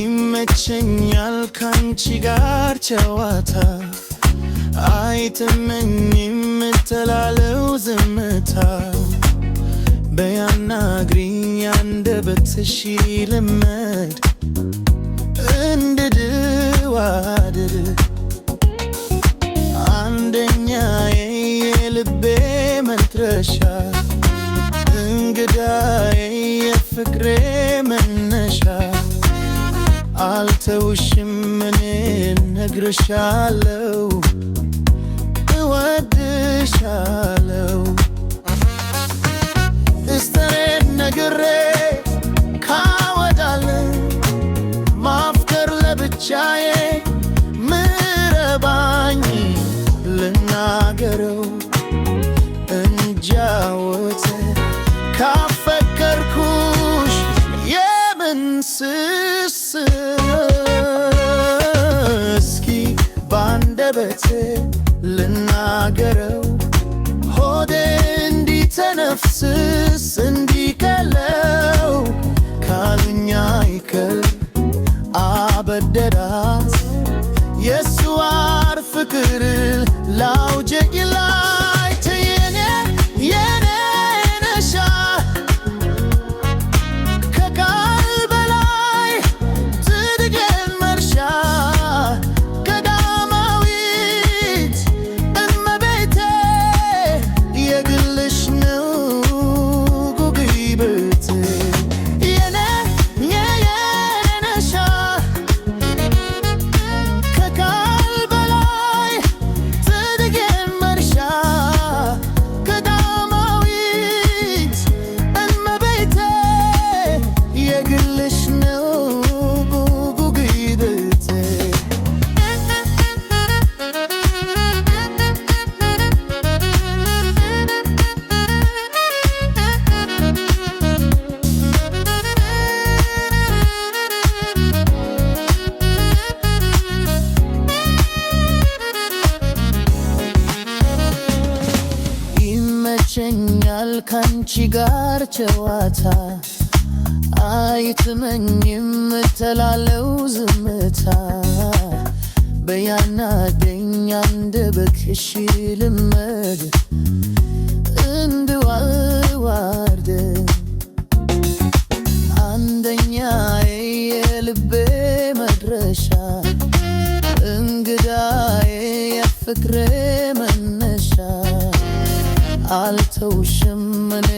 ይመቸኛል ካንቺ ጋር ጨዋታ አይተመኝም እምትላለው ዝምታ በያናግሪኝ አንደበትሽ ይለመድ እንድድዋድድ አንደኛዬ የልቤ መድረሻ እንግዳዬ የፍቅሬ መነሻ አልተውሽም እኔ እነግርሻለው እወድሻለው እስተሬን ነግሬ ካወዳለ ማፍቀር ለብቻዬ ምረባኝ ልናገረው እንጃወት ካፈቀርኩሽ የምን ስስት እስኪ ባንደበቴ ልናገረው ሆዴ እንዲተነፍስ እንዲቀለው ካሉኝ አይቀር አበደራት የሱዋር ፍቅር ላውጀቂላይ ተየኔ የኔ ነሻ ከቃል በላይ ትድገን መርሻ ቀዳማዊት እመቤቴ የግልሽ ነው ጉግይብት የኔ ነሻ ከቃል በላይ ትድገን መርሻ ቀዳማዊት እመቤቴ የግልሽ ነው ጉግይብት ይመቸኛል ካንቺ ጋር ጨዋታ አይትመኝም እምትላለው ዝምታ በያናደኝ አንደበትሽ ይለመድ እንድዋዋርድ አንደኛዬ የልቤ መድረሻ እንግዳዬ የፍቅሬ መነሻ አልተውሽም እኔ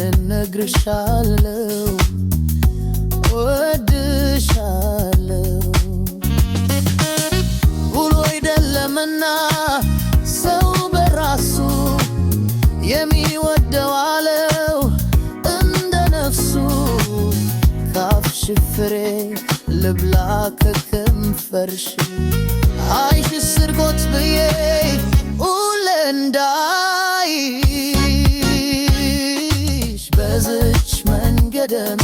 እነግርሻለው እወድሻለው ውሎ አይደለምና ሰው በራሱ የሚወደው አለው እንደ ነፍሱ ካፍሽ ፍሬ ልብላ ከከንፈርሽ አይሽ ስርቆት ብዬ እንዳይሽ በዝች መንገድም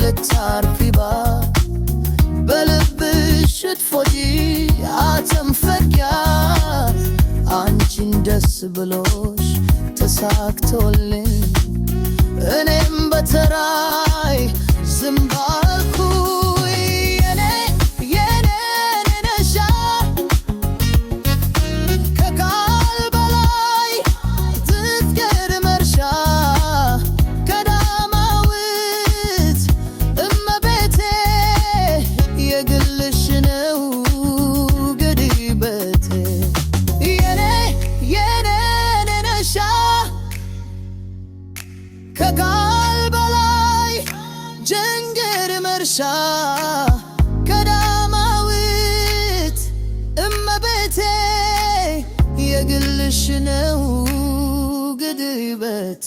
ልታርፊባ በልብሽ እትፎጂ አተንፈጊያ አንቺን ደስ ብሎሽ ተሳክቶልኝ እኔም በተራይ ዝም ባልኩኝ የኔ ነሻ ከቃል በላይ ትትገር መርሻ ቀዳማዊት እመቤቴ የግልሽ ነው ግድበቴ የኔ ነሻ ከቃል በላይ ጀንገር መርሻ ቀዳማዊት እመቤቴ የግልሽ ነው ግድበቴ